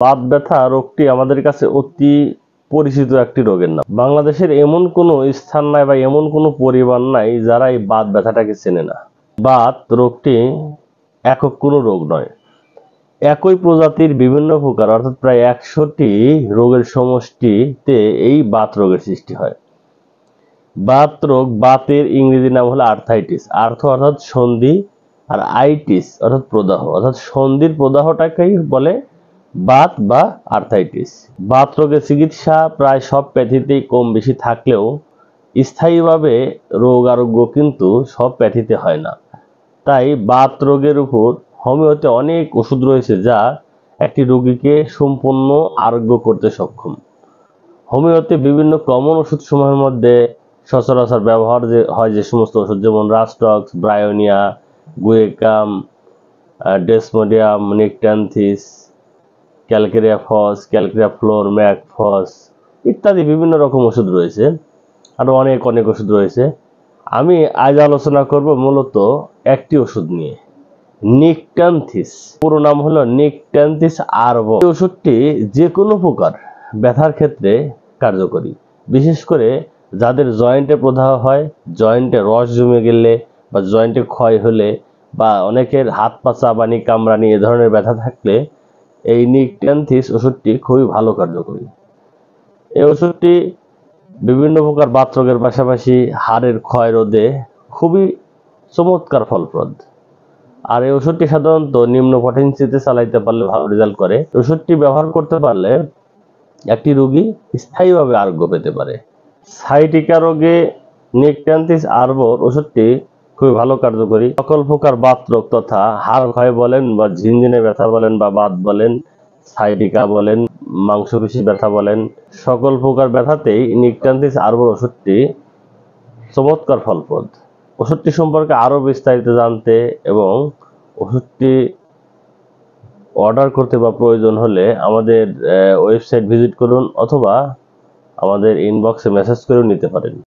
বাত ব্যথা রোগটি আমাদের কাছে অতি পরিচিত একটি রোগের নাম। বাংলাদেশের এমন কোনো স্থান নাই বা এমন কোনো পরিবার নাই যারা এই বাত ব্যথাটাকে চেনে না। বাত রোগটি একক কোনো রোগ নয়, একই প্রজাতির বিভিন্ন প্রকার অর্থাৎ প্রায় 100টি রোগের সমষ্টিতে এই বাত রোগের সৃষ্টি হয়। বাত রোগ, বাতের ইংরেজি নাম হলো আর্থাইটিস। আর্থ অর্থাৎ সন্ধি, আর আইটিস অর্থাৎ প্রদাহ, অর্থাৎ সন্ধির প্রদাহটাকেই বলে বাত বা আর্থাইটিস। বাত রোগের চিকিৎসা প্রায় সব প্যাথিতেই কম বেশি থাকলেও স্থায়ীভাবে রোগ আরোগ্য কিন্তু সব প্যাথিতে হয় না। তাই বাত রোগের উপর হোমিওতে অনেক ওষুধ রয়েছে যা একটি রোগীকে সম্পূর্ণ আরোগ্য করতে সক্ষম। হোমিওতে বিভিন্ন কমন ওষুধ সমূহের মধ্যে সচরাচর ব্যবহার হয় যে সমস্ত ওষুধ, যেমন Rhus tox, Bryonia, Guaiacum, Desmodium, Nyctanthes, Calcarea phos, Calcarea fluor, Mag phos ইত্যাদি বিভিন্ন রকম ওষুধ রয়েছে। আরও অনেক ওষুধ রয়েছে। আমি আজ আলোচনা করব মূলত একটি ওষুধ নিয়ে, নিকট্যান্থিস। পুরো নাম হলো নিকট্যান্থিস আরবো। এই ওষুধটি যে কোনো প্রকার ব্যথার ক্ষেত্রে কার্যকরী, বিশেষ করে যাদের জয়েন্টে প্রদাহ হয়, জয়েন্টে রস জমে গেলে বা জয়েন্টে ক্ষয় হলে বা অনেকের হাত পা চাবানি কামড়ানি এ ধরনের ব্যথা থাকলে এই নিকট্যান্থিস ওষুধটি খুবই ভালো কার্যকরী। এই ওষুধটি বিভিন্ন প্রকার বাত রোগের পাশাপাশি হাড়ের ক্ষয় রোধে খুবই চমৎকার ফলপ্রদ। আর এই ওষুধটি সাধারণত নিম্ন পটেন্সিতে চালাইতে পারলে ভালো রেজাল্ট করে। ওষুধটি ব্যবহার করতে পারলে একটি রোগী স্থায়ীভাবে আরোগ্য পেতে পারে। সাইটিকা রোগে নিকট্যান্থিস আরবোর ওষুধটি খুবই ভালো কার্যকরী। সকল প্রকার বাত রোগ তথা হাড় ক্ষয় বলেন বা ঝিনঝিনে ব্যথা বলেন বা বাত বলেন, সাইটিকা বলেন, মাংসপেশি ব্যথা বলেন, সকল প্রকার ব্যথাতেই নিকট্যান্থিস আরবোর ওষুধটি চমৎকার ফলপ্রদ। ওষুধটি সম্পর্কে আরো বিস্তারিত জানতে এবং ওষুধটি অর্ডার করতে বা প্রয়োজন হলে আমাদের ওয়েবসাইট ভিজিট করুন অথবা আমাদের ইনবক্সে মেসেজ করেও নিতে পারেন।